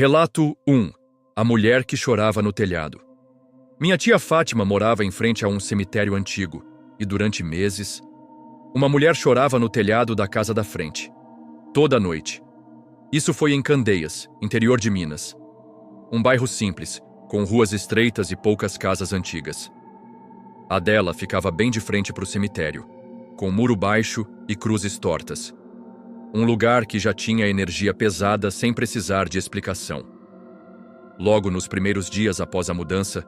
Relato 1. A mulher que chorava no telhado. Minha tia Fátima morava em frente a um cemitério antigo e, durante meses, uma mulher chorava no telhado da casa da frente. Toda noite. Isso foi em Candeias, interior de Minas. Um bairro simples, com ruas estreitas e poucas casas antigas. A dela ficava bem de frente para o cemitério, com muro baixo e cruzes tortas. Um lugar que já tinha energia pesada sem precisar de explicação. Logo nos primeiros dias após a mudança,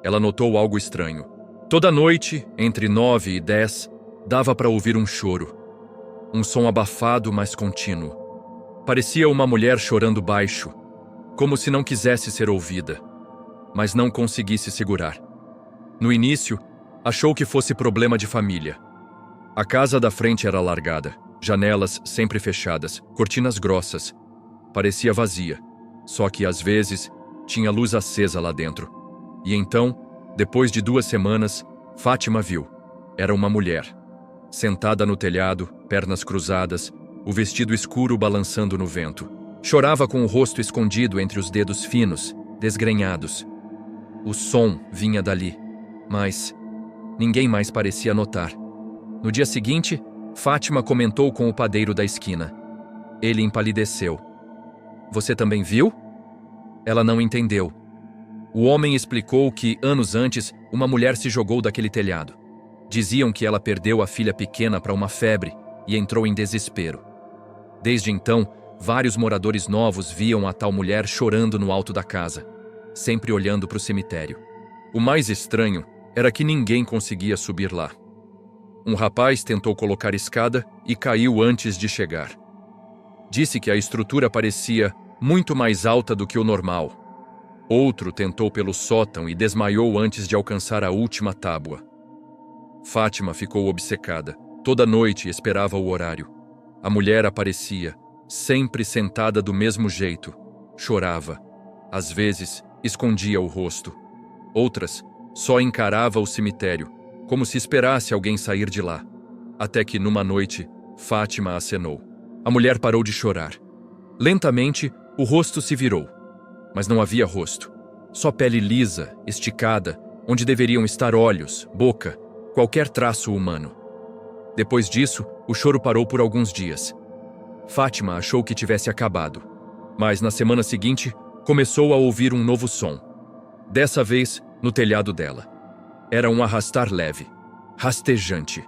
ela notou algo estranho. Toda noite, entre 9 e 10, dava para ouvir um choro. Um som abafado, mas contínuo. Parecia uma mulher chorando baixo, como se não quisesse ser ouvida, mas não conseguisse segurar. No início, achou que fosse problema de família. A casa da frente era largada, janelas sempre fechadas, cortinas grossas. Parecia vazia, só que às vezes tinha luz acesa lá dentro. E então, depois de 2 semanas, Fátima viu. Era uma mulher. Sentada no telhado, pernas cruzadas, o vestido escuro balançando no vento. Chorava com o rosto escondido entre os dedos finos, desgrenhados. O som vinha dali, mas ninguém mais parecia notar. No dia seguinte, Fátima comentou com o padeiro da esquina. Ele empalideceu. "Você também viu?" Ela não entendeu. O homem explicou que, anos antes, uma mulher se jogou daquele telhado. Diziam que ela perdeu a filha pequena para uma febre e entrou em desespero. Desde então, vários moradores novos viam a tal mulher chorando no alto da casa, sempre olhando para o cemitério. O mais estranho era que ninguém conseguia subir lá. Um rapaz tentou colocar escada e caiu antes de chegar. Disse que a estrutura parecia muito mais alta do que o normal. Outro tentou pelo sótão e desmaiou antes de alcançar a última tábua. Fátima ficou obcecada. Toda noite esperava o horário. A mulher aparecia, sempre sentada do mesmo jeito. Chorava. Às vezes, escondia o rosto. Outras, só encarava o cemitério, como se esperasse alguém sair de lá. Até que, numa noite, Fátima acenou. A mulher parou de chorar. Lentamente, o rosto se virou. Mas não havia rosto. Só pele lisa, esticada, onde deveriam estar olhos, boca, qualquer traço humano. Depois disso, o choro parou por alguns dias. Fátima achou que tivesse acabado. Mas na semana seguinte, começou a ouvir um novo som. Dessa vez, no telhado dela. Era um arrastar leve, rastejante.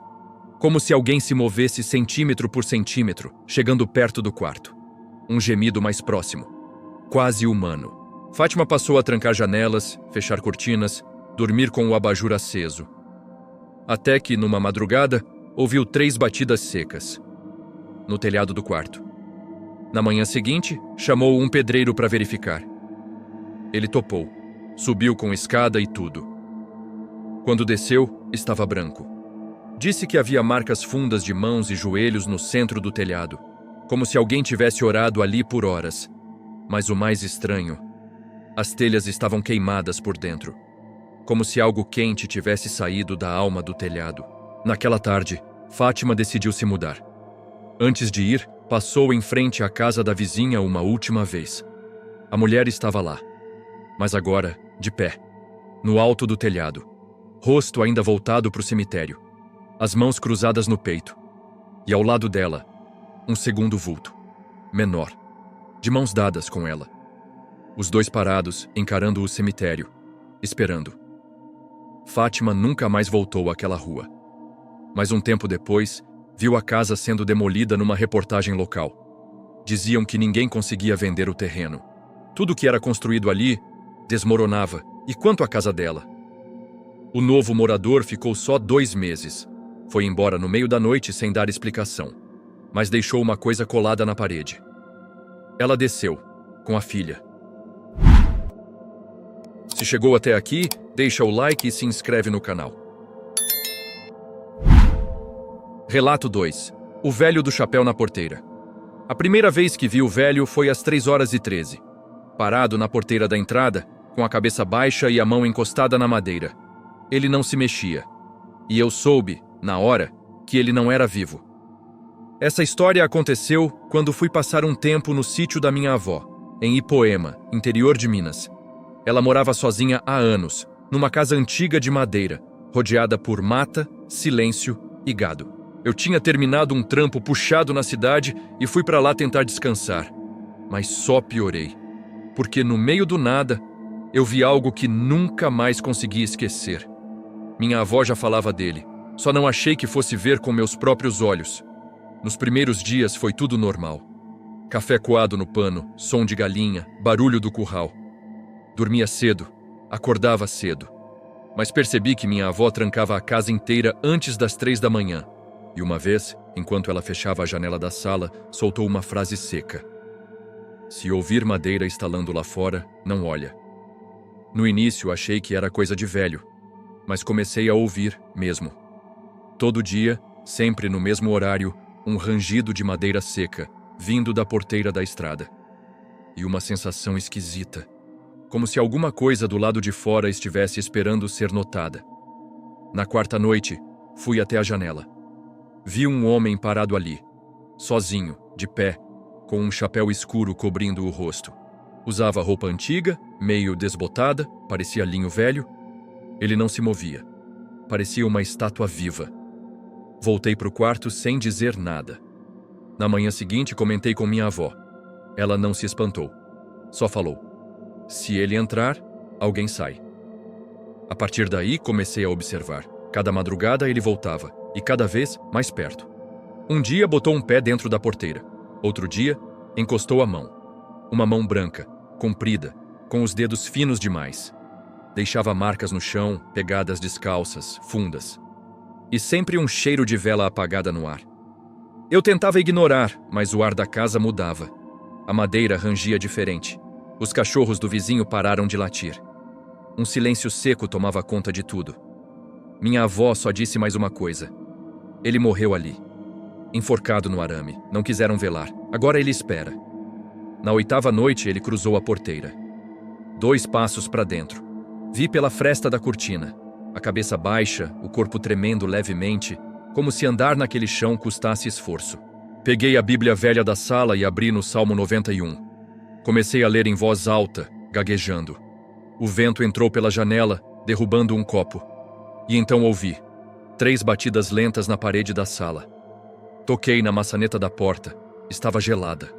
Como se alguém se movesse centímetro por centímetro, chegando perto do quarto. Um gemido mais próximo. Quase humano. Fátima passou a trancar janelas, fechar cortinas, dormir com o abajur aceso. Até que, numa madrugada, ouviu 3 batidas secas. No telhado do quarto. Na manhã seguinte, chamou um pedreiro para verificar. Ele topou. Subiu com escada e tudo. Quando desceu, estava branco. Disse que havia marcas fundas de mãos e joelhos no centro do telhado, como se alguém tivesse orado ali por horas. Mas o mais estranho, as telhas estavam queimadas por dentro, como se algo quente tivesse saído da alma do telhado. Naquela tarde, Fátima decidiu se mudar. Antes de ir, passou em frente à casa da vizinha uma última vez. A mulher estava lá, mas agora, de pé, no alto do telhado, rosto ainda voltado para o cemitério, as mãos cruzadas no peito, e ao lado dela, um segundo vulto, menor, de mãos dadas com ela. Os dois parados, encarando o cemitério, esperando. Fátima nunca mais voltou àquela rua. Mas um tempo depois, viu a casa sendo demolida numa reportagem local. Diziam que ninguém conseguia vender o terreno. Tudo que era construído ali desmoronava. E quanto à casa dela? O novo morador ficou só 2 meses. Foi embora no meio da noite sem dar explicação, mas deixou uma coisa colada na parede. Ela desceu, com a filha. Se chegou até aqui, deixa o like e se inscreve no canal. Relato 2. O velho do chapéu na porteira. A primeira vez que vi o velho foi às 3h13. Parado na porteira da entrada, com a cabeça baixa e a mão encostada na madeira. Ele não se mexia. E eu soube, na hora, que ele não era vivo. Essa história aconteceu quando fui passar um tempo no sítio da minha avó, em Ipoema, interior de Minas. Ela morava sozinha há anos, numa casa antiga de madeira, rodeada por mata, silêncio e gado. Eu tinha terminado um trampo puxado na cidade e fui para lá tentar descansar. Mas só piorei, porque no meio do nada, eu vi algo que nunca mais consegui esquecer. Minha avó já falava dele, só não achei que fosse ver com meus próprios olhos. Nos primeiros dias foi tudo normal. Café coado no pano, som de galinha, barulho do curral. Dormia cedo, acordava cedo. Mas percebi que minha avó trancava a casa inteira antes das 3 da manhã. E uma vez, enquanto ela fechava a janela da sala, soltou uma frase seca. Se ouvir madeira estalando lá fora, não olha. No início achei que era coisa de velho, mas comecei a ouvir mesmo. Todo dia, sempre no mesmo horário, um rangido de madeira seca, vindo da porteira da estrada. E uma sensação esquisita, como se alguma coisa do lado de fora estivesse esperando ser notada. Na quarta noite, fui até a janela. Vi um homem parado ali, sozinho, de pé, com um chapéu escuro cobrindo o rosto. Usava roupa antiga, meio desbotada, parecia linho velho. Ele não se movia. Parecia uma estátua viva. Voltei para o quarto sem dizer nada. Na manhã seguinte, comentei com minha avó. Ela não se espantou. Só falou: se ele entrar, alguém sai. A partir daí, comecei a observar. Cada madrugada ele voltava, e cada vez mais perto. Um dia botou um pé dentro da porteira. Outro dia, encostou a mão. Uma mão branca, comprida, com os dedos finos demais. Deixava marcas no chão, pegadas descalças, fundas. E sempre um cheiro de vela apagada no ar. Eu tentava ignorar, mas o ar da casa mudava. A madeira rangia diferente. Os cachorros do vizinho pararam de latir. Um silêncio seco tomava conta de tudo. Minha avó só disse mais uma coisa. Ele morreu ali. Enforcado no arame. Não quiseram velar. Agora ele espera. Na 8ª noite, ele cruzou a porteira. 2 passos para dentro. Vi pela fresta da cortina. A cabeça baixa, o corpo tremendo levemente, como se andar naquele chão custasse esforço. Peguei a Bíblia velha da sala e abri no Salmo 91. Comecei a ler em voz alta, gaguejando. O vento entrou pela janela, derrubando um copo. E então ouvi 3 batidas lentas na parede da sala. Toquei na maçaneta da porta. Estava gelada.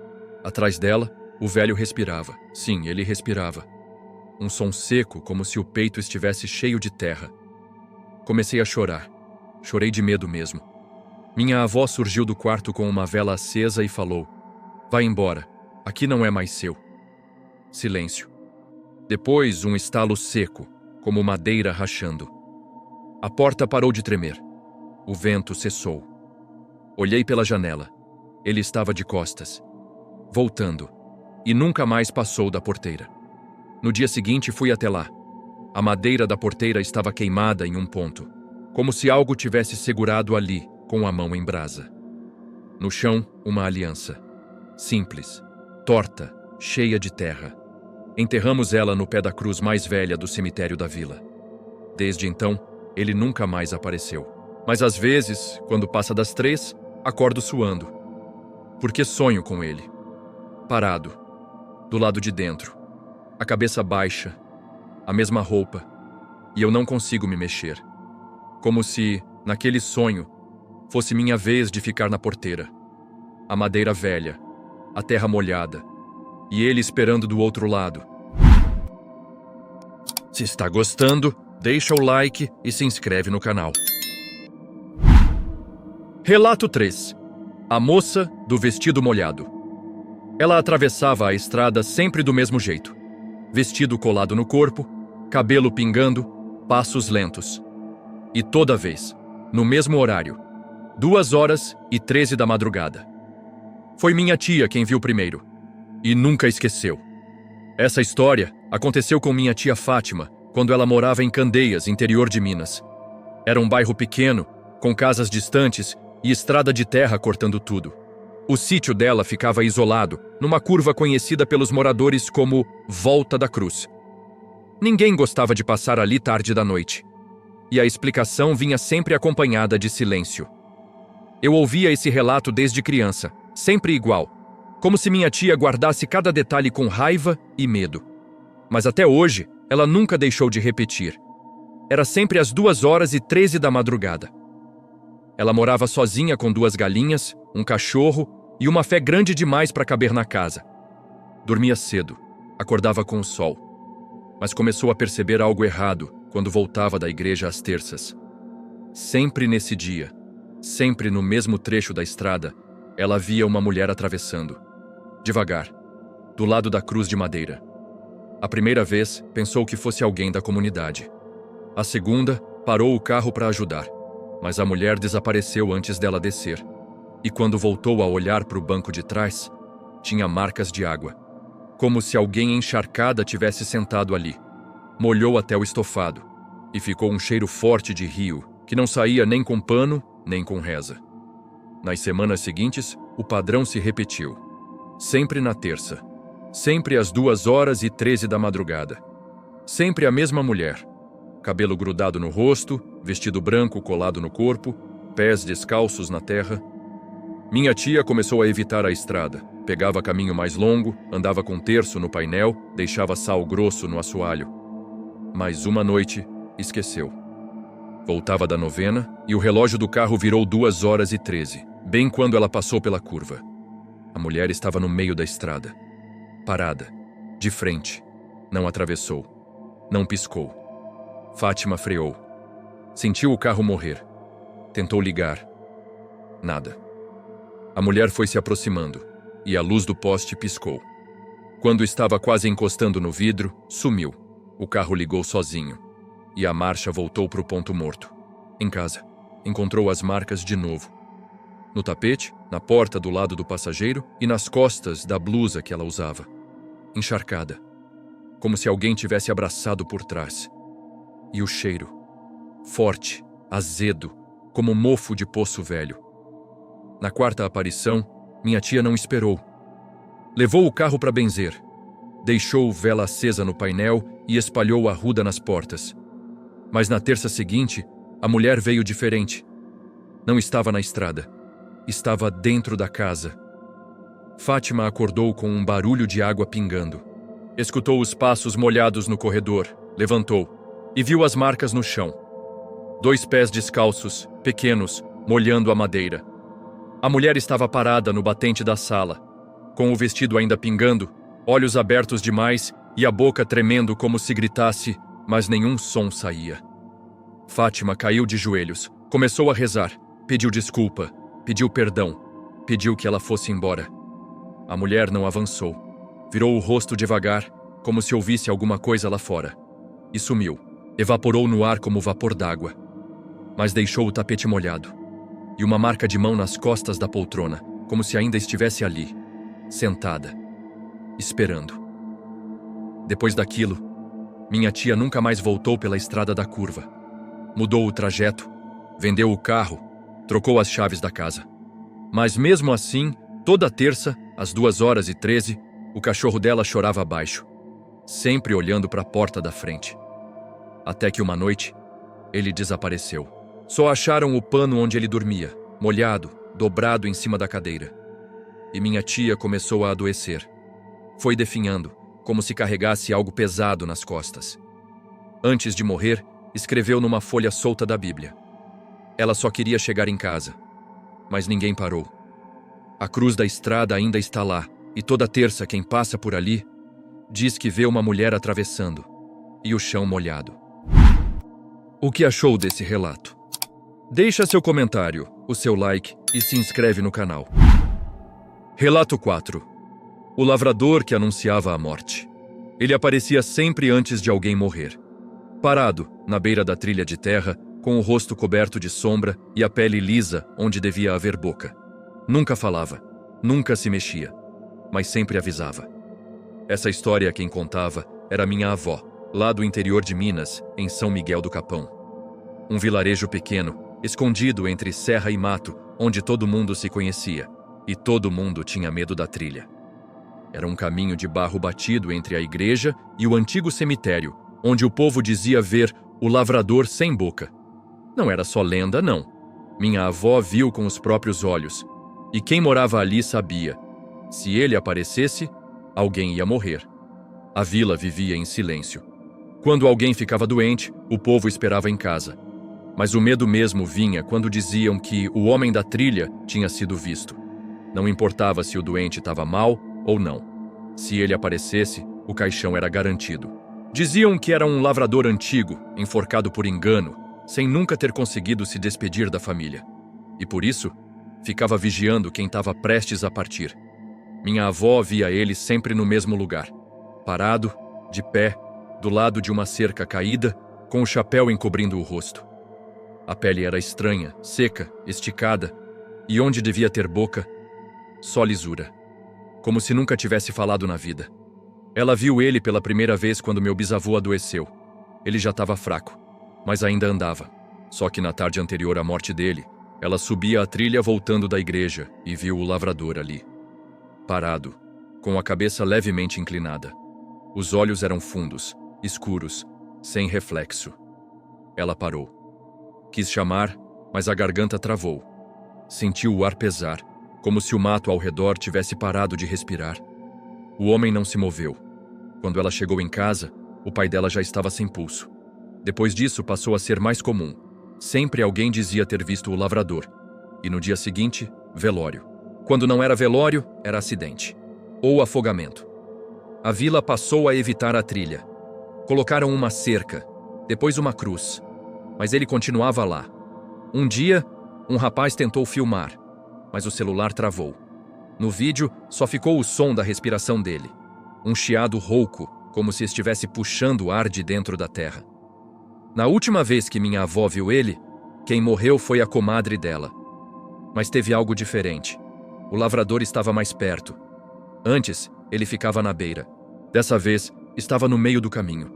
Atrás dela, o velho respirava. Sim, ele respirava. Um som seco, como se o peito estivesse cheio de terra. Comecei a chorar. Chorei de medo mesmo. Minha avó surgiu do quarto com uma vela acesa e falou: vai embora, aqui não é mais seu. Silêncio. Depois, um estalo seco, como madeira rachando. A porta parou de tremer. O vento cessou. Olhei pela janela. Ele estava de costas, voltando, e nunca mais passou da porteira. No dia seguinte, fui até lá. A madeira da porteira estava queimada em um ponto, como se algo tivesse segurado ali, com a mão em brasa. No chão, uma aliança. Simples, torta, cheia de terra. Enterramos ela no pé da cruz mais velha do cemitério da vila. Desde então, ele nunca mais apareceu. Mas às vezes, quando passa das 3, acordo suando. Porque sonho com ele. Parado, do lado de dentro. A cabeça baixa, a mesma roupa, e eu não consigo me mexer. Como se, naquele sonho, fosse minha vez de ficar na porteira. A madeira velha, a terra molhada, e ele esperando do outro lado. Se está gostando, deixa o like e se inscreve no canal. Relato 3. A moça do vestido molhado. Ela atravessava a estrada sempre do mesmo jeito. Vestido colado no corpo, cabelo pingando, passos lentos. E toda vez, no mesmo horário, 2h13 da madrugada. Foi minha tia quem viu primeiro, e nunca esqueceu. Essa história aconteceu com minha tia Fátima, quando ela morava em Candeias, interior de Minas. Era um bairro pequeno, com casas distantes e estrada de terra cortando tudo. O sítio dela ficava isolado, numa curva conhecida pelos moradores como Volta da Cruz. Ninguém gostava de passar ali tarde da noite. E a explicação vinha sempre acompanhada de silêncio. Eu ouvia esse relato desde criança, sempre igual, como se minha tia guardasse cada detalhe com raiva e medo. Mas até hoje, ela nunca deixou de repetir. Era sempre às 2h13 da madrugada. Ela morava sozinha com 2 galinhas, um cachorro e uma fé grande demais para caber na casa. Dormia cedo, acordava com o sol. Mas começou a perceber algo errado quando voltava da igreja às terças. Sempre nesse dia, sempre no mesmo trecho da estrada, ela via uma mulher atravessando. Devagar, do lado da cruz de madeira. A primeira vez, pensou que fosse alguém da comunidade. A segunda, parou o carro para ajudar, mas a mulher desapareceu antes dela descer. E quando voltou a olhar para o banco de trás, tinha marcas de água, como se alguém encharcada tivesse sentado ali. Molhou até o estofado, e ficou um cheiro forte de rio, que não saía nem com pano, nem com reza. Nas semanas seguintes, o padrão se repetiu. Sempre na terça. Sempre às 2h13 da madrugada. Sempre a mesma mulher. Cabelo grudado no rosto, vestido branco colado no corpo, pés descalços na terra. Minha tia começou a evitar a estrada. Pegava caminho mais longo, andava com terço no painel, deixava sal grosso no assoalho. Mas uma noite, esqueceu. Voltava da novena e o relógio do carro virou 2h13, bem quando ela passou pela curva. A mulher estava no meio da estrada. Parada, de frente. Não atravessou. Não piscou. Fátima freou. Sentiu o carro morrer. Tentou ligar. Nada. A mulher foi se aproximando e a luz do poste piscou. Quando estava quase encostando no vidro, sumiu. O carro ligou sozinho e a marcha voltou para o ponto morto. Em casa, encontrou as marcas de novo. No tapete, na porta do lado do passageiro e nas costas da blusa que ela usava. Encharcada, como se alguém tivesse abraçado por trás. E o cheiro, forte, azedo, como mofo de poço velho. Na quarta aparição, minha tia não esperou. Levou o carro para benzer. Deixou vela acesa no painel e espalhou arruda nas portas. Mas na terça seguinte, a mulher veio diferente. Não estava na estrada. Estava dentro da casa. Fátima acordou com um barulho de água pingando. Escutou os passos molhados no corredor, levantou e viu as marcas no chão. 2 pés descalços, pequenos, molhando a madeira. A mulher estava parada no batente da sala, com o vestido ainda pingando, olhos abertos demais e a boca tremendo como se gritasse, mas nenhum som saía. Fátima caiu de joelhos, começou a rezar, pediu desculpa, pediu perdão, pediu que ela fosse embora. A mulher não avançou. Virou o rosto devagar, como se ouvisse alguma coisa lá fora. E sumiu. Evaporou no ar como vapor d'água. Mas deixou o tapete molhado. E uma marca de mão nas costas da poltrona, como se ainda estivesse ali, sentada, esperando. Depois daquilo, minha tia nunca mais voltou pela estrada da curva. Mudou o trajeto, vendeu o carro, trocou as chaves da casa. Mas mesmo assim, toda terça, às 2h13, o cachorro dela chorava abaixo, sempre olhando para a porta da frente. Até que uma noite, ele desapareceu. Só acharam o pano onde ele dormia, molhado, dobrado em cima da cadeira. E minha tia começou a adoecer. Foi definhando, como se carregasse algo pesado nas costas. Antes de morrer, escreveu numa folha solta da Bíblia. Ela só queria chegar em casa, mas ninguém parou. A cruz da estrada ainda está lá, e toda terça quem passa por ali diz que vê uma mulher atravessando, e o chão molhado. O que achou desse relato? Deixa seu comentário, o seu like e se inscreve no canal. Relato 4. O lavrador que anunciava a morte. Ele aparecia sempre antes de alguém morrer. Parado, na beira da trilha de terra, com o rosto coberto de sombra e a pele lisa onde devia haver boca. Nunca falava, nunca se mexia, mas sempre avisava. Essa história quem contava era minha avó, lá do interior de Minas, em São Miguel do Capão. Um vilarejo pequeno, escondido entre serra e mato, onde todo mundo se conhecia, e todo mundo tinha medo da trilha. Era um caminho de barro batido entre a igreja e o antigo cemitério, onde o povo dizia ver o lavrador sem boca. Não era só lenda, não. Minha avó viu com os próprios olhos, e quem morava ali sabia. Se ele aparecesse, alguém ia morrer. A vila vivia em silêncio. Quando alguém ficava doente, o povo esperava em casa. Mas o medo mesmo vinha quando diziam que o homem da trilha tinha sido visto. Não importava se o doente estava mal ou não. Se ele aparecesse, o caixão era garantido. Diziam que era um lavrador antigo, enforcado por engano, sem nunca ter conseguido se despedir da família. E por isso, ficava vigiando quem estava prestes a partir. Minha avó via ele sempre no mesmo lugar, parado, de pé, do lado de uma cerca caída, com o chapéu encobrindo o rosto. A pele era estranha, seca, esticada, e onde devia ter boca, só lisura. Como se nunca tivesse falado na vida. Ela viu ele pela primeira vez quando meu bisavô adoeceu. Ele já estava fraco, mas ainda andava. Só que na tarde anterior à morte dele, ela subia a trilha voltando da igreja e viu o lavrador ali. Parado, com a cabeça levemente inclinada. Os olhos eram fundos, escuros, sem reflexo. Ela parou. Quis chamar, mas a garganta travou. Sentiu o ar pesar, como se o mato ao redor tivesse parado de respirar. O homem não se moveu. Quando ela chegou em casa, o pai dela já estava sem pulso. Depois disso, passou a ser mais comum. Sempre alguém dizia ter visto o lavrador. E no dia seguinte, velório. Quando não era velório, era acidente. Ou afogamento. A vila passou a evitar a trilha. Colocaram uma cerca, depois uma cruz. Mas ele continuava lá. Um dia, um rapaz tentou filmar, mas o celular travou. No vídeo, só ficou o som da respiração dele. Um chiado rouco, como se estivesse puxando o ar de dentro da terra. Na última vez que minha avó viu ele, quem morreu foi a comadre dela. Mas teve algo diferente. O lavrador estava mais perto. Antes, ele ficava na beira. Dessa vez, estava no meio do caminho.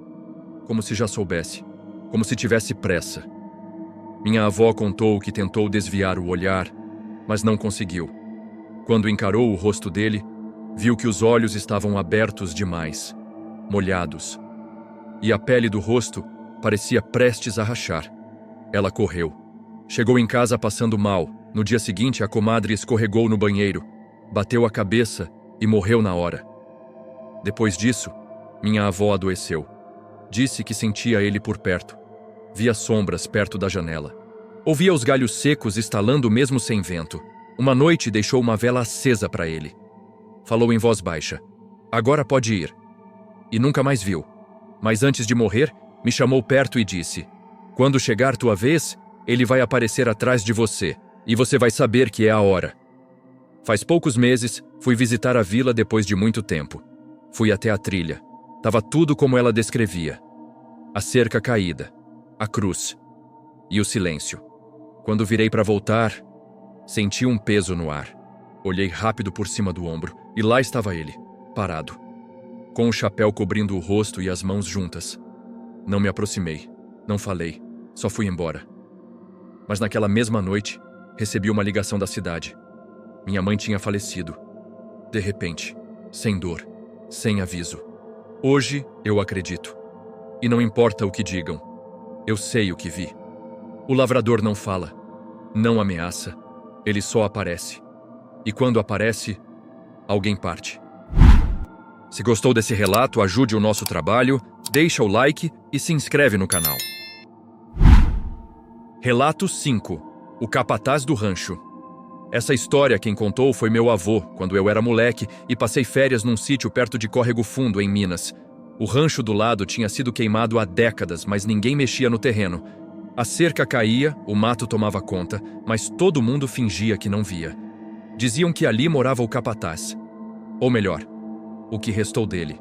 Como se já soubesse. Como se tivesse pressa. Minha avó contou que tentou desviar o olhar, mas não conseguiu. Quando encarou o rosto dele, viu que os olhos estavam abertos demais, molhados. E a pele do rosto parecia prestes a rachar. Ela correu. Chegou em casa passando mal. No dia seguinte, a comadre escorregou no banheiro, bateu a cabeça e morreu na hora. Depois disso, minha avó adoeceu. Disse que sentia ele por perto. Via sombras perto da janela. Ouvia os galhos secos estalando mesmo sem vento. Uma noite deixou uma vela acesa para ele. Falou em voz baixa. Agora pode ir. E nunca mais viu. Mas antes de morrer, me chamou perto e disse: quando chegar tua vez, ele vai aparecer atrás de você. E você vai saber que é a hora. Faz poucos meses, fui visitar a vila depois de muito tempo. Fui até a trilha. Tava tudo como ela descrevia. A cerca caída. A cruz. E o silêncio. Quando virei para voltar, senti um peso no ar. Olhei rápido por cima do ombro e lá estava ele, parado. Com o chapéu cobrindo o rosto e as mãos juntas. Não me aproximei. Não falei. Só fui embora. Mas naquela mesma noite, recebi uma ligação da cidade. Minha mãe tinha falecido. De repente, sem dor, sem aviso. Hoje, eu acredito. E não importa o que digam. Eu sei o que vi. O lavrador não fala, não ameaça, ele só aparece. E quando aparece, alguém parte. Se gostou desse relato, ajude o nosso trabalho, deixa o like e se inscreve no canal. Relato 5. O capataz do rancho. Essa história quem contou foi meu avô, quando eu era moleque e passei férias num sítio perto de Córrego Fundo, em Minas. O rancho do lado tinha sido queimado há décadas, mas ninguém mexia no terreno. A cerca caía, o mato tomava conta, mas todo mundo fingia que não via. Diziam que ali morava o capataz. Ou melhor, o que restou dele.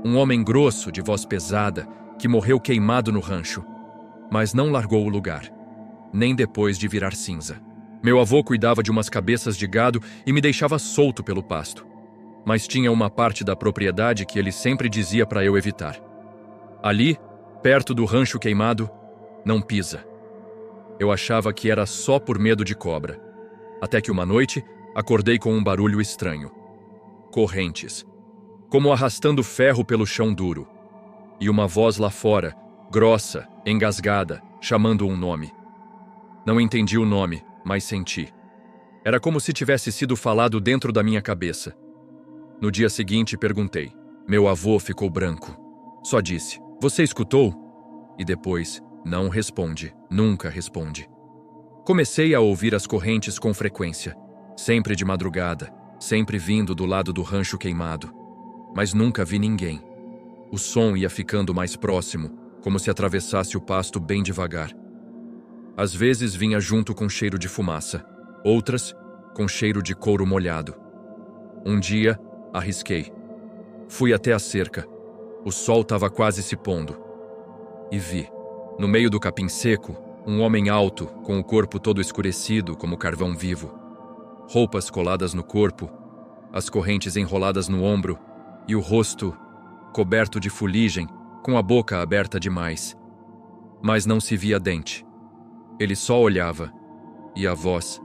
Um homem grosso, de voz pesada, que morreu queimado no rancho. Mas não largou o lugar, nem depois de virar cinza. Meu avô cuidava de umas cabeças de gado e me deixava solto pelo pasto. Mas tinha uma parte da propriedade que ele sempre dizia para eu evitar. Ali, perto do rancho queimado, não pisa. Eu achava que era só por medo de cobra. Até que uma noite, acordei com um barulho estranho. Correntes. Como arrastando ferro pelo chão duro. E uma voz lá fora, grossa, engasgada, chamando um nome. Não entendi o nome, mas senti. Era como se tivesse sido falado dentro da minha cabeça. No dia seguinte, perguntei. Meu avô ficou branco. Só disse, você escutou? E depois, não responde, nunca responde. Comecei a ouvir as correntes com frequência, sempre de madrugada, sempre vindo do lado do rancho queimado. Mas nunca vi ninguém. O som ia ficando mais próximo, como se atravessasse o pasto bem devagar. Às vezes vinha junto com cheiro de fumaça, outras com cheiro de couro molhado. Um dia, arrisquei. Fui até a cerca. O sol estava quase se pondo. E vi, no meio do capim seco, um homem alto, com o corpo todo escurecido como carvão vivo. Roupas coladas no corpo, as correntes enroladas no ombro e o rosto coberto de fuligem, com a boca aberta demais. Mas não se via dente. Ele só olhava, e a voz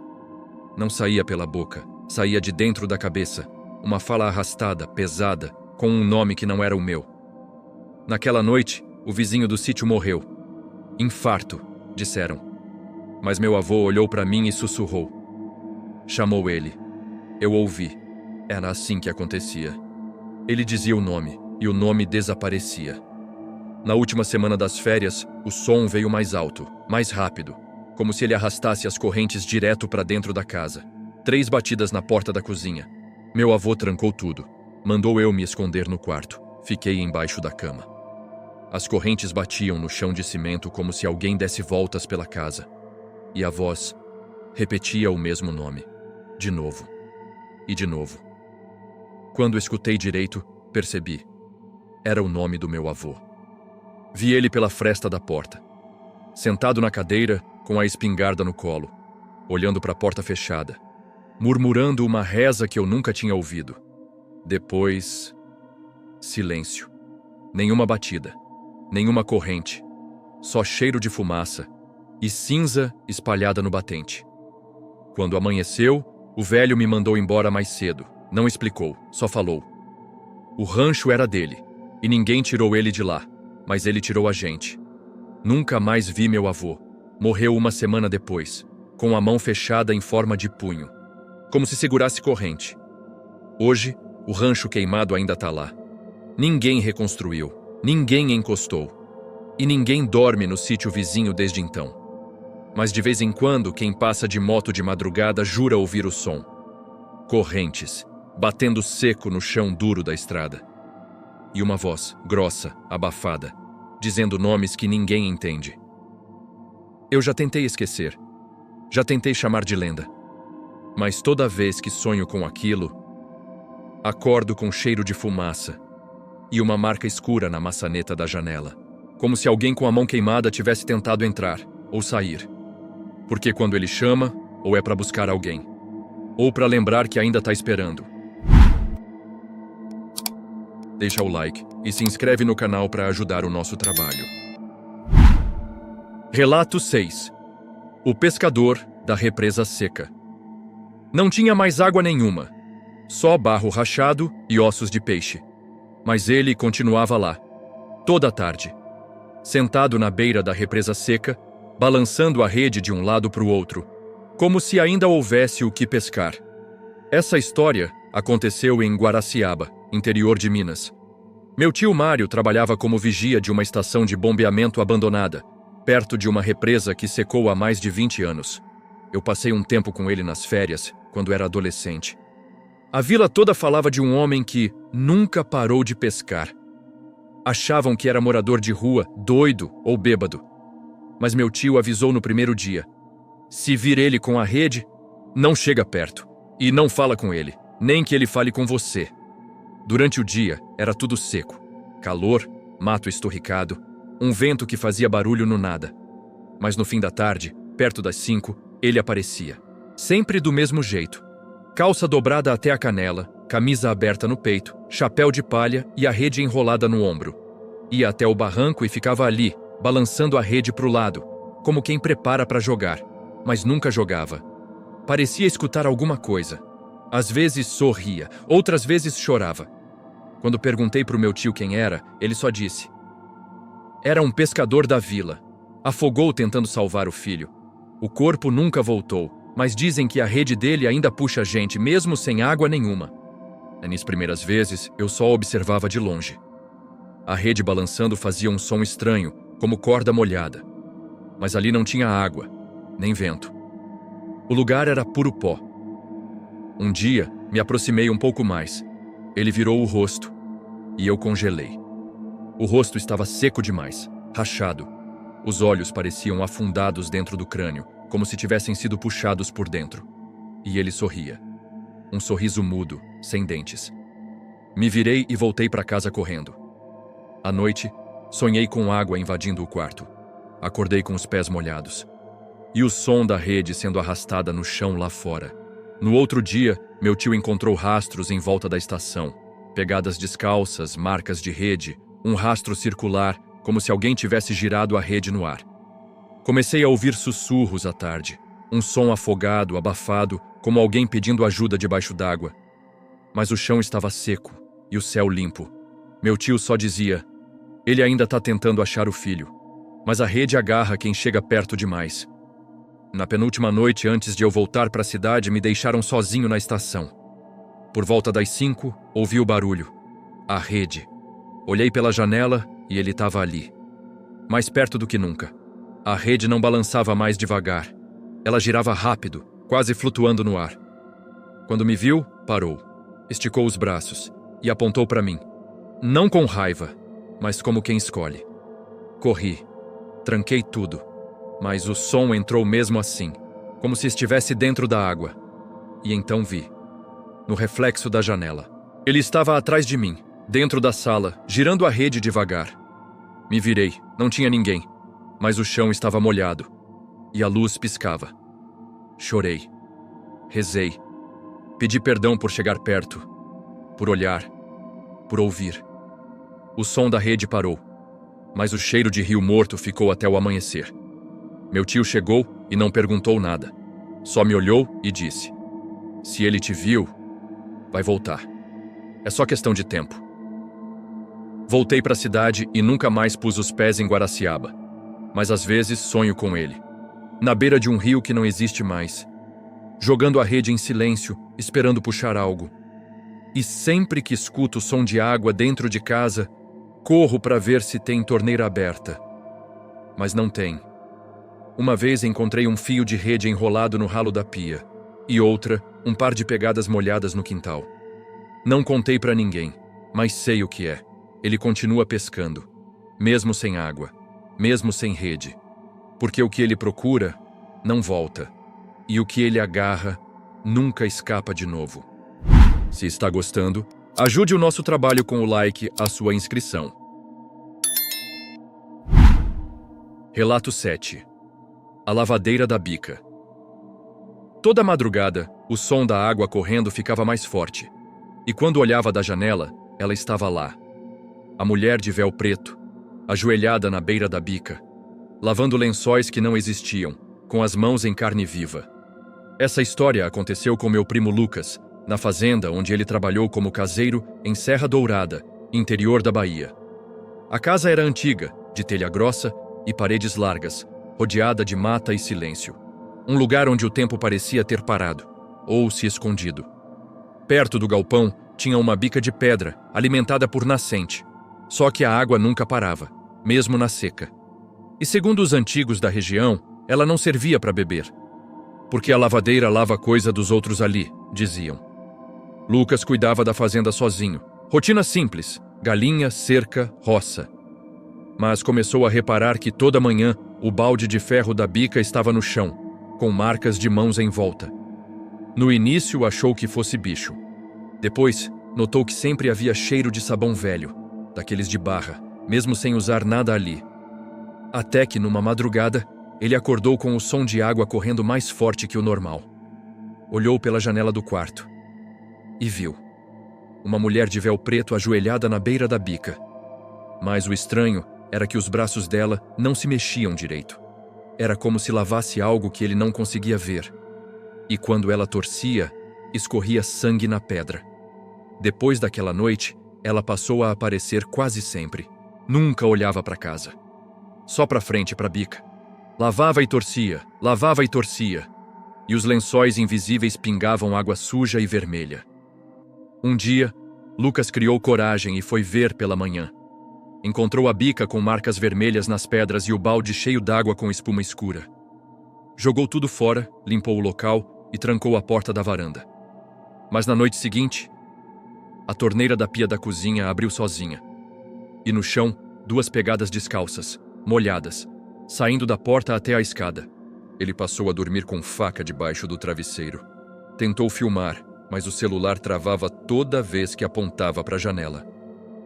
não saía pela boca, saía de dentro da cabeça, uma fala arrastada, pesada, com um nome que não era o meu. Naquela noite, o vizinho do sítio morreu. Infarto, disseram. Mas meu avô olhou para mim e sussurrou. Chamou ele. Eu ouvi. Era assim que acontecia. Ele dizia o nome, e o nome desaparecia. Na última semana das férias, o som veio mais alto, mais rápido, como se ele arrastasse as correntes direto para dentro da casa. 3 batidas na porta da cozinha. Meu avô trancou tudo. Mandou eu me esconder no quarto. Fiquei embaixo da cama. As correntes batiam no chão de cimento como se alguém desse voltas pela casa. E a voz repetia o mesmo nome. De novo. E de novo. Quando escutei direito, percebi. Era o nome do meu avô. Vi ele pela fresta da porta. Sentado na cadeira, com a espingarda no colo, olhando para a porta fechada, murmurando uma reza que eu nunca tinha ouvido. Depois, silêncio. Nenhuma batida, nenhuma corrente, só cheiro de fumaça e cinza espalhada no batente. Quando amanheceu, o velho me mandou embora mais cedo. Não explicou, só falou. O rancho era dele, e ninguém tirou ele de lá, mas ele tirou a gente. Nunca mais vi meu avô. Morreu uma semana depois, com a mão fechada em forma de punho, como se segurasse corrente. Hoje, o rancho queimado ainda está lá. Ninguém reconstruiu, ninguém encostou, e ninguém dorme no sítio vizinho desde então. Mas de vez em quando, quem passa de moto de madrugada jura ouvir o som. Correntes, batendo seco no chão duro da estrada. E uma voz, grossa, abafada, dizendo nomes que ninguém entende. Eu já tentei esquecer. Já tentei chamar de lenda. Mas toda vez que sonho com aquilo, acordo com cheiro de fumaça e uma marca escura na maçaneta da janela, como se alguém com a mão queimada tivesse tentado entrar ou sair. Porque quando ele chama, ou é para buscar alguém, ou para lembrar que ainda está esperando. Deixa o like e se inscreve no canal para ajudar o nosso trabalho. Relato 6. O pescador da represa seca. Não tinha mais água nenhuma, só barro rachado e ossos de peixe. Mas ele continuava lá, toda a tarde, sentado na beira da represa seca, balançando a rede de um lado para o outro, como se ainda houvesse o que pescar. Essa história aconteceu em Guaraciaba, interior de Minas. Meu tio Mário trabalhava como vigia de uma estação de bombeamento abandonada, perto de uma represa que secou há mais de 20 anos. Eu passei um tempo com ele nas férias, quando era adolescente. A vila toda falava de um homem que nunca parou de pescar. Achavam que era morador de rua, doido ou bêbado. Mas meu tio avisou no primeiro dia. Se vir ele com a rede, não chega perto. E não fala com ele, nem que ele fale com você. Durante o dia, era tudo seco. Calor, mato esturricado, um vento que fazia barulho no nada. Mas no fim da tarde, perto das 5, ele aparecia. Sempre do mesmo jeito. Calça dobrada até a canela, camisa aberta no peito, chapéu de palha e a rede enrolada no ombro. Ia até o barranco e ficava ali, balançando a rede para o lado, como quem prepara para jogar, mas nunca jogava. Parecia escutar alguma coisa. Às vezes sorria, outras vezes chorava. Quando perguntei para o meu tio quem era, ele só disse: era um pescador da vila. Afogou tentando salvar o filho. O corpo nunca voltou, mas dizem que a rede dele ainda puxa gente, mesmo sem água nenhuma. Nas primeiras vezes, eu só observava de longe. A rede balançando fazia um som estranho, como corda molhada. Mas ali não tinha água, nem vento. O lugar era puro pó. Um dia, me aproximei um pouco mais. Ele virou o rosto, e eu congelei. O rosto estava seco demais, rachado. Os olhos pareciam afundados dentro do crânio, como se tivessem sido puxados por dentro. E ele sorria. Um sorriso mudo, sem dentes. Me virei e voltei para casa correndo. À noite, sonhei com água invadindo o quarto. Acordei com os pés molhados. E o som da rede sendo arrastada no chão lá fora. No outro dia, meu tio encontrou rastros em volta da estação. Pegadas descalças, marcas de rede, um rastro circular, como se alguém tivesse girado a rede no ar. Comecei a ouvir sussurros à tarde. Um som afogado, abafado, como alguém pedindo ajuda debaixo d'água. Mas o chão estava seco e o céu limpo. Meu tio só dizia: ele ainda está tentando achar o filho, mas a rede agarra quem chega perto demais. Na penúltima noite, antes de eu voltar para a cidade, me deixaram sozinho na estação. Por volta das 5, ouvi o barulho. A rede. Olhei pela janela e ele estava ali. Mais perto do que nunca. A rede não balançava mais devagar. Ela girava rápido, quase flutuando no ar. Quando me viu, parou. Esticou os braços e apontou para mim. Não com raiva, mas como quem escolhe. Corri. Tranquei tudo. Mas o som entrou mesmo assim, como se estivesse dentro da água. E então vi. No reflexo da janela. Ele estava atrás de mim, dentro da sala, girando a rede devagar. Me virei, não tinha ninguém, mas o chão estava molhado. E a luz piscava. Chorei. Rezei. Pedi perdão por chegar perto, por olhar, por ouvir. O som da rede parou, mas o cheiro de rio morto ficou até o amanhecer. Meu tio chegou e não perguntou nada. Só me olhou e disse: se ele te viu, vai voltar. É só questão de tempo. Voltei para a cidade e nunca mais pus os pés em Guaraciaba. Mas às vezes sonho com ele. Na beira de um rio que não existe mais. Jogando a rede em silêncio, esperando puxar algo. E sempre que escuto o som de água dentro de casa, corro para ver se tem torneira aberta. Mas não tem. Uma vez encontrei um fio de rede enrolado no ralo da pia. E outra, um par de pegadas molhadas no quintal. Não contei para ninguém, mas sei o que é. Ele continua pescando, mesmo sem água, mesmo sem rede. Porque o que ele procura, não volta. E o que ele agarra, nunca escapa de novo. Se está gostando, ajude o nosso trabalho com o like, a sua inscrição. Relato 7. A lavadeira da bica. Toda madrugada, o som da água correndo ficava mais forte. E quando olhava da janela, ela estava lá. A mulher de véu preto, ajoelhada na beira da bica, lavando lençóis que não existiam, com as mãos em carne viva. Essa história aconteceu com meu primo Lucas, na fazenda onde ele trabalhou como caseiro em Serra Dourada, interior da Bahia. A casa era antiga, de telha grossa e paredes largas, rodeada de mata e silêncio. Um lugar onde o tempo parecia ter parado, ou se escondido. Perto do galpão tinha uma bica de pedra, alimentada por nascente. Só que a água nunca parava, mesmo na seca. E segundo os antigos da região, ela não servia para beber. Porque a lavadeira lava coisa dos outros ali, diziam. Lucas cuidava da fazenda sozinho. Rotina simples, galinha, cerca, roça. Mas começou a reparar que toda manhã o balde de ferro da bica estava no chão, com marcas de mãos em volta. No início achou que fosse bicho. Depois, notou que sempre havia cheiro de sabão velho, daqueles de barra, mesmo sem usar nada ali. Até que, numa madrugada, ele acordou com o som de água correndo mais forte que o normal. Olhou pela janela do quarto e viu uma mulher de véu preto ajoelhada na beira da bica. Mas o estranho era que os braços dela não se mexiam direito. Era como se lavasse algo que ele não conseguia ver. E quando ela torcia, escorria sangue na pedra. Depois daquela noite, ela passou a aparecer quase sempre. Nunca olhava para casa. Só para frente, para a bica. Lavava e torcia, lavava e torcia. E os lençóis invisíveis pingavam água suja e vermelha. Um dia, Lucas criou coragem e foi ver pela manhã. Encontrou a bica com marcas vermelhas nas pedras e o balde cheio d'água com espuma escura. Jogou tudo fora, limpou o local e trancou a porta da varanda. Mas na noite seguinte, a torneira da pia da cozinha abriu sozinha. E no chão, 2 pegadas descalças, molhadas, saindo da porta até a escada. Ele passou a dormir com faca debaixo do travesseiro. Tentou filmar, mas o celular travava toda vez que apontava para a janela.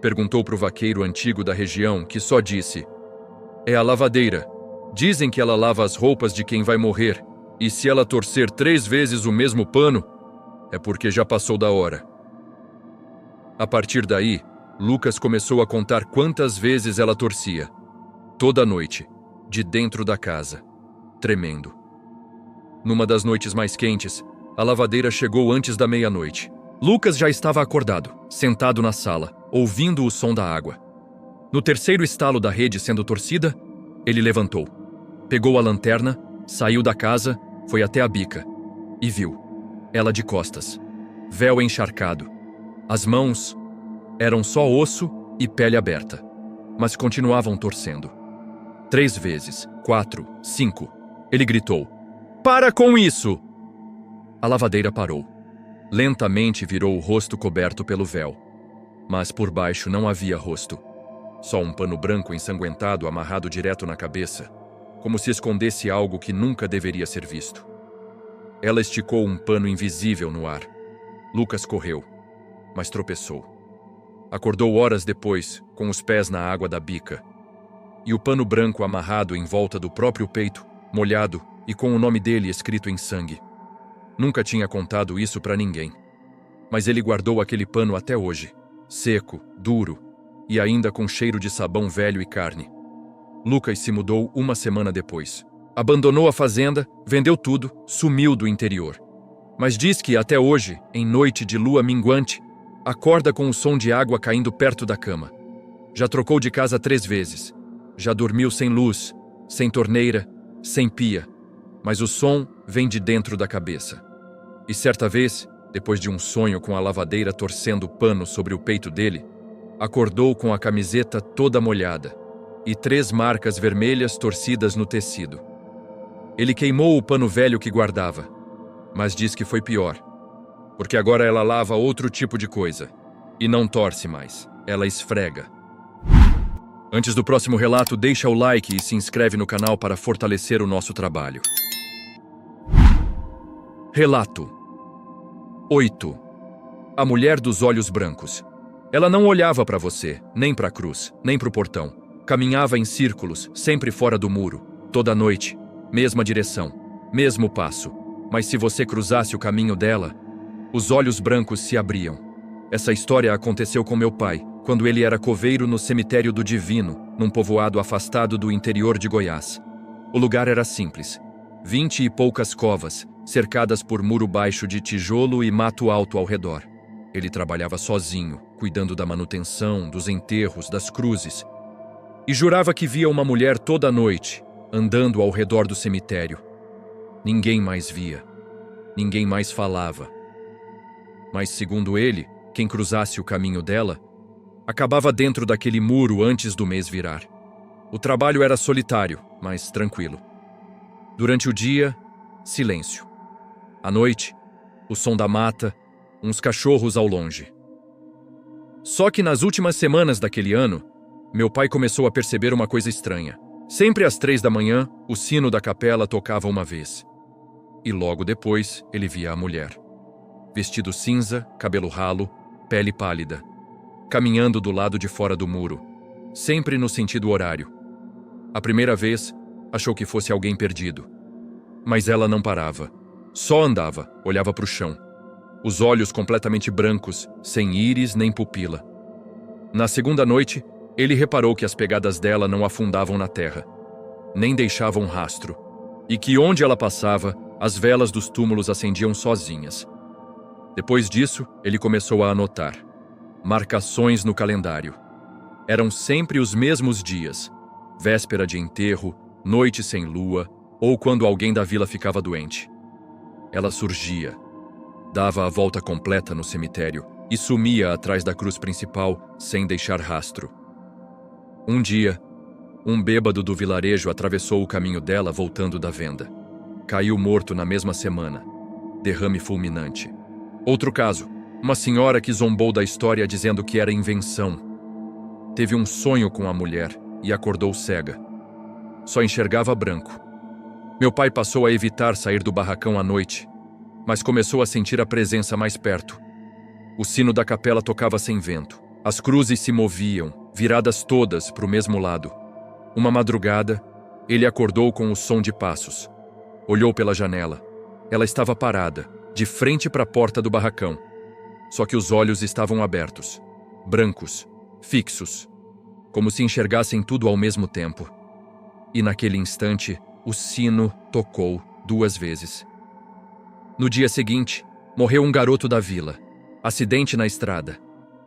Perguntou para o vaqueiro antigo da região, que só disse: "É a lavadeira. Dizem que ela lava as roupas de quem vai morrer, e se ela torcer 3 vezes o mesmo pano, é porque já passou da hora." A partir daí, Lucas começou a contar quantas vezes ela torcia. Toda noite, de dentro da casa, tremendo. Numa das noites mais quentes, a lavadeira chegou antes da meia-noite. Lucas já estava acordado, sentado na sala, ouvindo o som da água. No terceiro estalo da rede sendo torcida, ele levantou. Pegou a lanterna, saiu da casa, foi até a bica e viu ela de costas, véu encharcado. As mãos eram só osso e pele aberta, mas continuavam torcendo. 3 vezes, 4, 5. Ele gritou: "Para com isso!" A lavadeira parou. Lentamente virou o rosto coberto pelo véu. Mas por baixo não havia rosto. Só um pano branco ensanguentado amarrado direto na cabeça, como se escondesse algo que nunca deveria ser visto. Ela esticou um pano invisível no ar. Lucas correu, mas tropeçou. Acordou horas depois, com os pés na água da bica. E o pano branco amarrado em volta do próprio peito, molhado e com o nome dele escrito em sangue. Nunca tinha contado isso para ninguém. Mas ele guardou aquele pano até hoje, seco, duro e ainda com cheiro de sabão velho e carne. Lucas se mudou 1 semana depois. Abandonou a fazenda, vendeu tudo, sumiu do interior. Mas diz que até hoje, em noite de lua minguante, acorda com o som de água caindo perto da cama. Já trocou de casa 3 vezes. Já dormiu sem luz, sem torneira, sem pia. Mas o som vem de dentro da cabeça. E certa vez, depois de um sonho com a lavadeira torcendo o pano sobre o peito dele, acordou com a camiseta toda molhada e 3 marcas vermelhas torcidas no tecido. Ele queimou o pano velho que guardava, mas diz que foi pior, porque agora ela lava outro tipo de coisa e não torce mais, ela esfrega. Antes do próximo relato, deixa o like e se inscreve no canal para fortalecer o nosso trabalho. Relato 8. A mulher dos olhos brancos. Ela não olhava para você, nem para a cruz, nem para o portão. Caminhava em círculos, sempre fora do muro, toda noite, mesma direção, mesmo passo. Mas se você cruzasse o caminho dela, os olhos brancos se abriam. Essa história aconteceu com meu pai, quando ele era coveiro no cemitério do Divino, num povoado afastado do interior de Goiás. O lugar era simples, 20 e poucas covas, cercadas por muro baixo de tijolo e mato alto ao redor. Ele trabalhava sozinho, cuidando da manutenção, dos enterros, das cruzes. E jurava que via uma mulher toda noite, andando ao redor do cemitério. Ninguém mais via. Ninguém mais falava. Mas, segundo ele, quem cruzasse o caminho dela, acabava dentro daquele muro antes do mês virar. O trabalho era solitário, mas tranquilo. Durante o dia, silêncio. À noite, o som da mata, uns cachorros ao longe. Só que nas últimas semanas daquele ano, meu pai começou a perceber uma coisa estranha. Sempre às 3 da manhã, o sino da capela tocava uma vez. E logo depois, ele via a mulher. Vestido cinza, cabelo ralo, pele pálida. Caminhando do lado de fora do muro, sempre no sentido horário. A primeira vez, achou que fosse alguém perdido. Mas ela não parava. Só andava, olhava para o chão. Os olhos completamente brancos, sem íris nem pupila. Na segunda noite, ele reparou que as pegadas dela não afundavam na terra, nem deixavam rastro, e que onde ela passava, as velas dos túmulos acendiam sozinhas. Depois disso, ele começou a anotar. Marcações no calendário. Eram sempre os mesmos dias. Véspera de enterro, noite sem lua, ou quando alguém da vila ficava doente. Ela surgia, dava a volta completa no cemitério e sumia atrás da cruz principal sem deixar rastro. Um dia, um bêbado do vilarejo atravessou o caminho dela voltando da venda. Caiu morto na mesma semana. Derrame fulminante. Outro caso, uma senhora que zombou da história dizendo que era invenção. Teve um sonho com a mulher e acordou cega. Só enxergava branco. Meu pai passou a evitar sair do barracão à noite, mas começou a sentir a presença mais perto. O sino da capela tocava sem vento. As cruzes se moviam, viradas todas para o mesmo lado. Uma madrugada, ele acordou com o som de passos. Olhou pela janela. Ela estava parada, de frente para a porta do barracão. Só que os olhos estavam abertos, brancos, fixos, como se enxergassem tudo ao mesmo tempo. E naquele instante, o sino tocou 2 vezes. No dia seguinte, morreu um garoto da vila. Acidente na estrada.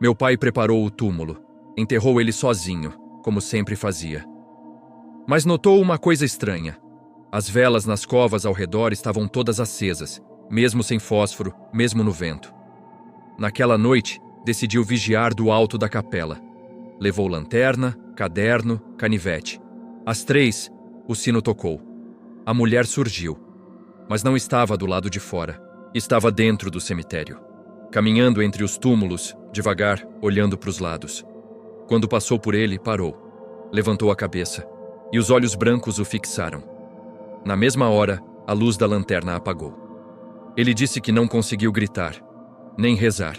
Meu pai preparou o túmulo. Enterrou ele sozinho, como sempre fazia. Mas notou uma coisa estranha. As velas nas covas ao redor estavam todas acesas, mesmo sem fósforo, mesmo no vento. Naquela noite, decidiu vigiar do alto da capela. Levou lanterna, caderno, canivete. Às 3, o sino tocou. A mulher surgiu, mas não estava do lado de fora. Estava dentro do cemitério, caminhando entre os túmulos, devagar, olhando para os lados. Quando passou por ele, parou. Levantou a cabeça, e os olhos brancos o fixaram. Na mesma hora, a luz da lanterna apagou. Ele disse que não conseguiu gritar, nem rezar.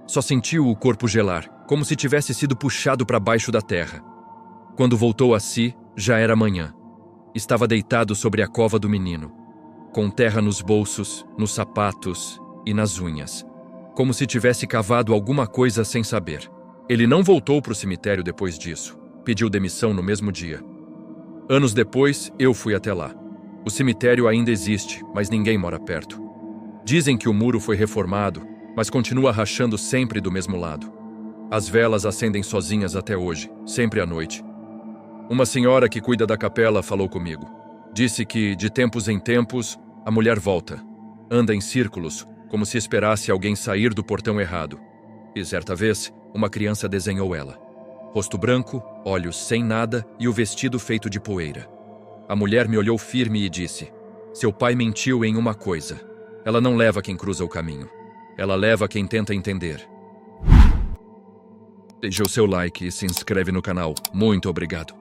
Só sentiu o corpo gelar, como se tivesse sido puxado para baixo da terra. Quando voltou a si, já era manhã. Estava deitado sobre a cova do menino, com terra nos bolsos, nos sapatos e nas unhas, como se tivesse cavado alguma coisa sem saber. Ele não voltou para o cemitério depois disso. Pediu demissão no mesmo dia. Anos depois, eu fui até lá. O cemitério ainda existe, mas ninguém mora perto. Dizem que o muro foi reformado, mas continua rachando sempre do mesmo lado. As velas acendem sozinhas até hoje, sempre à noite. Uma senhora que cuida da capela falou comigo. Disse que, de tempos em tempos, a mulher volta. Anda em círculos, como se esperasse alguém sair do portão errado. E certa vez, uma criança desenhou ela. Rosto branco, olhos sem nada e o vestido feito de poeira. A mulher me olhou firme e disse: seu pai mentiu em uma coisa. Ela não leva quem cruza o caminho. Ela leva quem tenta entender. Deixe o seu like e se inscreve no canal. Muito obrigado.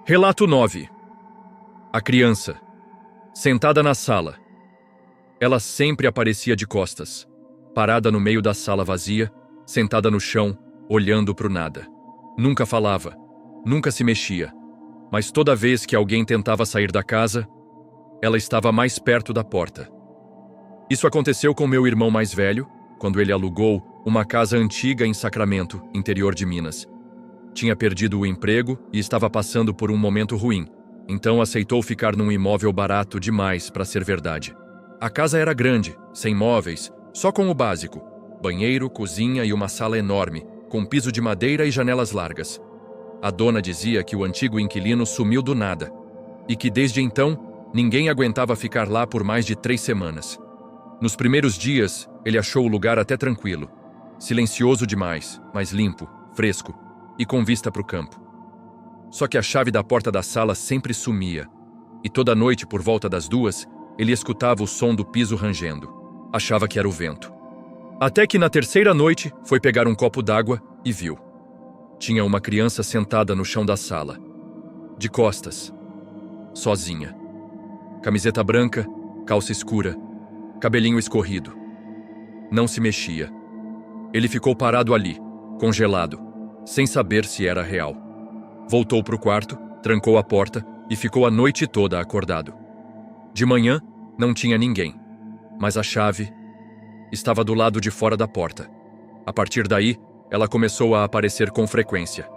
Relato 9. A criança. Sentada na sala. Ela sempre aparecia de costas, parada no meio da sala vazia, sentada no chão, olhando para o nada. Nunca falava, nunca se mexia, mas toda vez que alguém tentava sair da casa, ela estava mais perto da porta. Isso aconteceu com meu irmão mais velho, quando ele alugou uma casa antiga em Sacramento, interior de Minas. Tinha perdido o emprego e estava passando por um momento ruim, então aceitou ficar num imóvel barato demais para ser verdade. A casa era grande, sem móveis, só com o básico: banheiro, cozinha e uma sala enorme, com piso de madeira e janelas largas. A dona dizia que o antigo inquilino sumiu do nada e que desde então ninguém aguentava ficar lá por mais de 3 semanas. Nos primeiros dias, ele achou o lugar até tranquilo, silencioso demais, mas limpo, fresco e com vista para o campo. Só que a chave da porta da sala sempre sumia, e toda noite, por volta das 2, ele escutava o som do piso rangendo. Achava que era o vento. Até que na terceira noite, foi pegar um copo d'água e viu. Tinha uma criança sentada no chão da sala, de costas, sozinha. Camiseta branca, calça escura, cabelinho escorrido. Não se mexia. Ele ficou parado ali, congelado, sem saber se era real. Voltou para o quarto, trancou a porta e ficou a noite toda acordado. De manhã, não tinha ninguém, mas a chave estava do lado de fora da porta. A partir daí, ela começou a aparecer com frequência,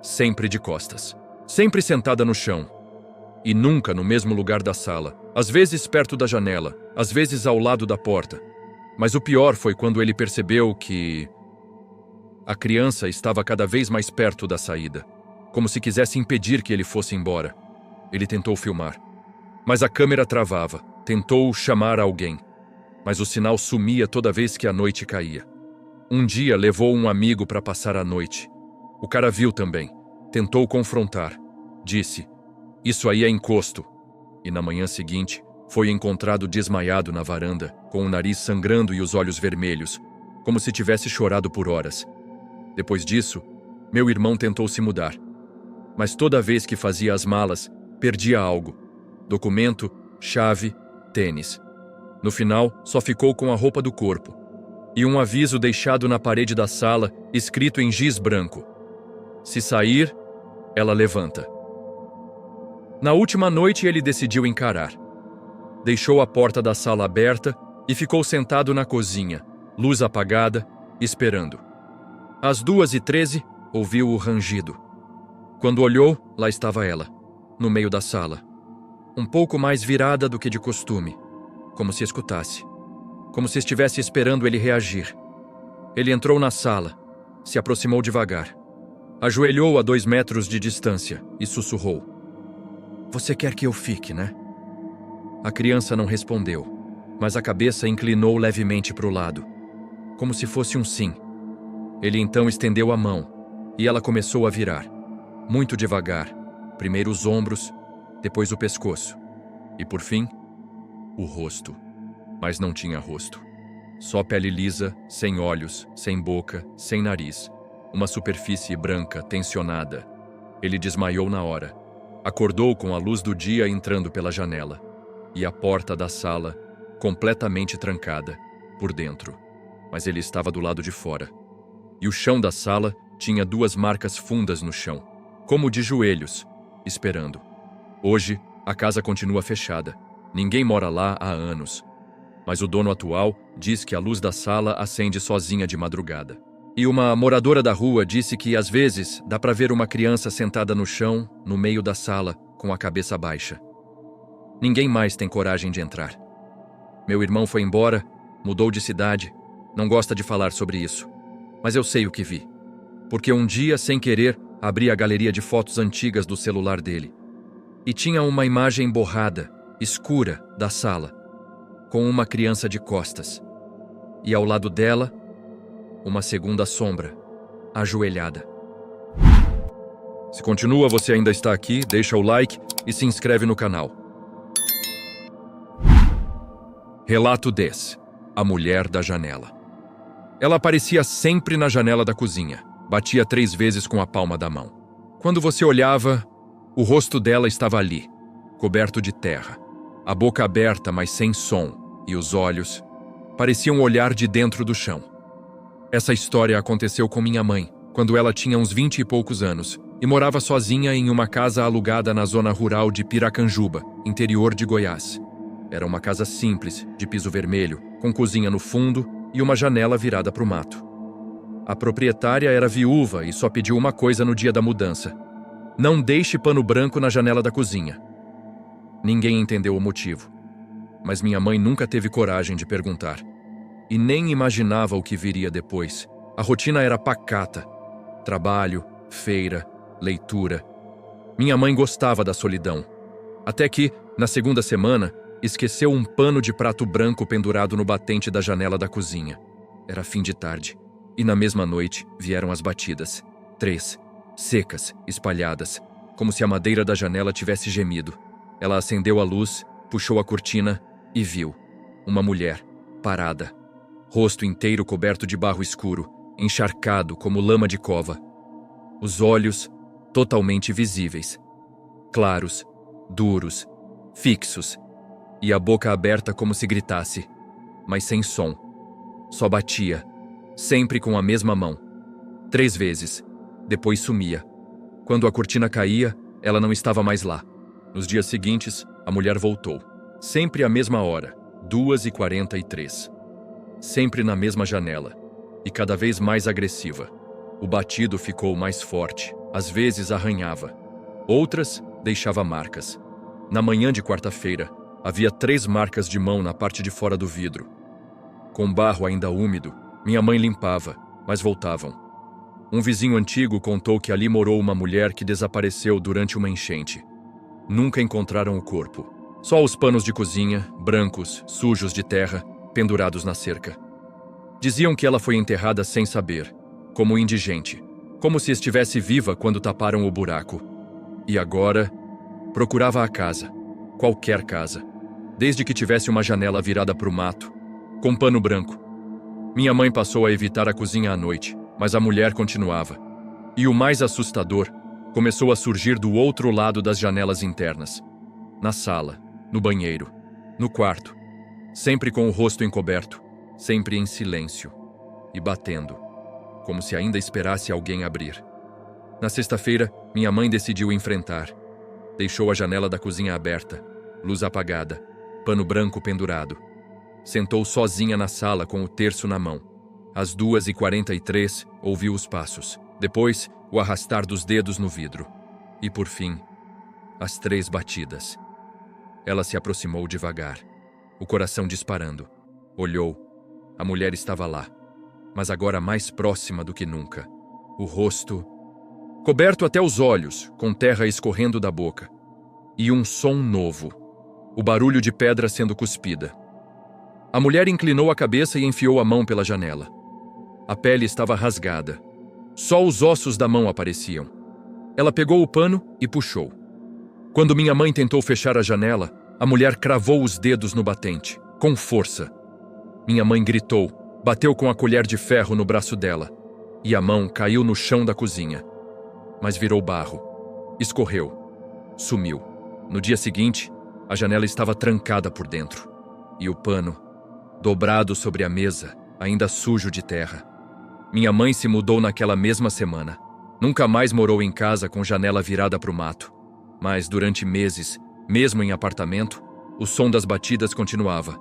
sempre de costas, sempre sentada no chão, e nunca no mesmo lugar da sala, às vezes perto da janela, às vezes ao lado da porta. Mas o pior foi quando ele percebeu que a criança estava cada vez mais perto da saída, como se quisesse impedir que ele fosse embora. Ele tentou filmar, mas a câmera travava. Tentou chamar alguém, mas o sinal sumia toda vez que a noite caía. Um dia levou um amigo para passar a noite. O cara viu também, tentou confrontar. Disse: "Isso aí é encosto." E na manhã seguinte, foi encontrado desmaiado na varanda, com o nariz sangrando e os olhos vermelhos, como se tivesse chorado por horas. Depois disso, meu irmão tentou se mudar. Mas toda vez que fazia as malas, perdia algo: documento, chave, tênis. No final, só ficou com a roupa do corpo e um aviso deixado na parede da sala, escrito em giz branco: "Se sair, ela levanta." Na última noite, ele decidiu encarar. Deixou a porta da sala aberta e ficou sentado na cozinha, luz apagada, esperando. Às 2h13, ouviu o rangido. Quando olhou, lá estava ela, no meio da sala, um pouco mais virada do que de costume, como se escutasse, como se estivesse esperando ele reagir. Ele entrou na sala, se aproximou devagar, ajoelhou a 2 metros de distância e sussurrou: "Você quer que eu fique, né?" A criança não respondeu, mas a cabeça inclinou levemente para o lado, como se fosse um sim. Ele então estendeu a mão e ela começou a virar, muito devagar, primeiro os ombros, depois o pescoço e, por fim, o rosto. Mas não tinha rosto. Só pele lisa, sem olhos, sem boca, sem nariz. Uma superfície branca, tensionada. Ele desmaiou na hora. Acordou com a luz do dia entrando pela janela. E a porta da sala, completamente trancada, por dentro. Mas ele estava do lado de fora. E o chão da sala tinha 2 marcas fundas no chão, como de joelhos, esperando. Hoje, a casa continua fechada. Ninguém mora lá há anos. Mas o dono atual diz que a luz da sala acende sozinha de madrugada. E uma moradora da rua disse que, às vezes, dá para ver uma criança sentada no chão, no meio da sala, com a cabeça baixa. Ninguém mais tem coragem de entrar. Meu irmão foi embora, mudou de cidade, não gosta de falar sobre isso. Mas eu sei o que vi. Porque um dia, sem querer, abri a galeria de fotos antigas do celular dele. E tinha uma imagem borrada, escura, da sala, com uma criança de costas. E ao lado dela, uma segunda sombra, ajoelhada. Se continua, você ainda está aqui, deixa o like e se inscreve no canal. Relato 10. A mulher da janela. Ela aparecia sempre na janela da cozinha. Batia 3 vezes com a palma da mão. Quando você olhava, o rosto dela estava ali, coberto de terra. A boca aberta, mas sem som, e os olhos pareciam olhar de dentro do chão. Essa história aconteceu com minha mãe, quando ela tinha uns 20 e poucos anos, e morava sozinha em uma casa alugada na zona rural de Piracanjuba, interior de Goiás. Era uma casa simples, de piso vermelho, com cozinha no fundo e uma janela virada para o mato. A proprietária era viúva e só pediu uma coisa no dia da mudança: não deixe pano branco na janela da cozinha. Ninguém entendeu o motivo, mas minha mãe nunca teve coragem de perguntar. E nem imaginava o que viria depois. A rotina era pacata: trabalho, feira, leitura. Minha mãe gostava da solidão. Até que, na segunda semana, esqueceu um pano de prato branco pendurado no batente da janela da cozinha. Era fim de tarde. E na mesma noite vieram as batidas. 3, secas, espalhadas, como se a madeira da janela tivesse gemido. Ela acendeu a luz, puxou a cortina e viu uma mulher, parada. Rosto inteiro coberto de barro escuro, encharcado como lama de cova. Os olhos totalmente visíveis. Claros, duros, fixos. E a boca aberta como se gritasse, mas sem som. Só batia, sempre com a mesma mão. 3 vezes. Depois sumia. Quando a cortina caía, ela não estava mais lá. Nos dias seguintes, a mulher voltou. Sempre à mesma hora, 2h43. Sempre na mesma janela. E cada vez mais agressiva. O batido ficou mais forte. Às vezes arranhava. Outras deixava marcas. Na manhã de quarta-feira, havia 3 marcas de mão na parte de fora do vidro. Com barro ainda úmido, minha mãe limpava, mas voltavam. Um vizinho antigo contou que ali morou uma mulher que desapareceu durante uma enchente. Nunca encontraram o corpo. Só os panos de cozinha, brancos, sujos de terra, pendurados na cerca. Diziam que ela foi enterrada sem saber, como indigente, como se estivesse viva quando taparam o buraco. E agora, procurava a casa, qualquer casa, desde que tivesse uma janela virada para o mato, com pano branco. Minha mãe passou a evitar a cozinha à noite, mas a mulher continuava. E o mais assustador começou a surgir do outro lado das janelas internas. Na sala, no banheiro, no quarto, sempre com o rosto encoberto, sempre em silêncio e batendo, como se ainda esperasse alguém abrir. Na sexta-feira, minha mãe decidiu enfrentar. Deixou a janela da cozinha aberta, luz apagada, pano branco pendurado. Sentou sozinha na sala com o terço na mão. Às 2h43, ouviu os passos. Depois, o arrastar dos dedos no vidro. E, por fim, as 3 batidas. Ela se aproximou devagar, o coração disparando. Olhou. A mulher estava lá, mas agora mais próxima do que nunca. O rosto coberto até os olhos, com terra escorrendo da boca. E um som novo. O barulho de pedra sendo cuspida. A mulher inclinou a cabeça e enfiou a mão pela janela. A pele estava rasgada. Só os ossos da mão apareciam. Ela pegou o pano e puxou. Quando minha mãe tentou fechar a janela, a mulher cravou os dedos no batente, com força. Minha mãe gritou, bateu com a colher de ferro no braço dela, e a mão caiu no chão da cozinha. Mas virou barro. Escorreu. Sumiu. No dia seguinte, a janela estava trancada por dentro. E o pano, dobrado sobre a mesa, ainda sujo de terra. Minha mãe se mudou naquela mesma semana. Nunca mais morou em casa com janela virada para o mato. Mas durante meses, mesmo em apartamento, o som das batidas continuava.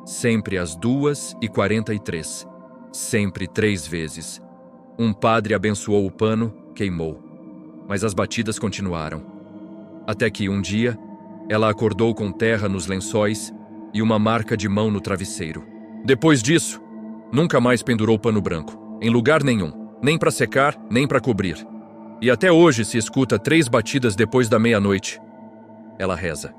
Sempre às 2h43. Sempre 3 vezes. Um padre abençoou o pano, queimou. Mas as batidas continuaram. Até que um dia, ela acordou com terra nos lençóis e uma marca de mão no travesseiro. Depois disso, nunca mais pendurou pano branco, em lugar nenhum, nem para secar, nem para cobrir. E até hoje se escuta 3 batidas depois da meia-noite. Ela reza.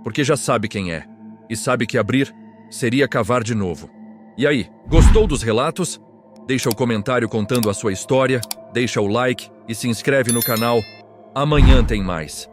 Porque já sabe quem é, e sabe que abrir seria cavar de novo. E aí, gostou dos relatos? Deixa o comentário contando a sua história, deixa o like e se inscreve no canal. Amanhã tem mais.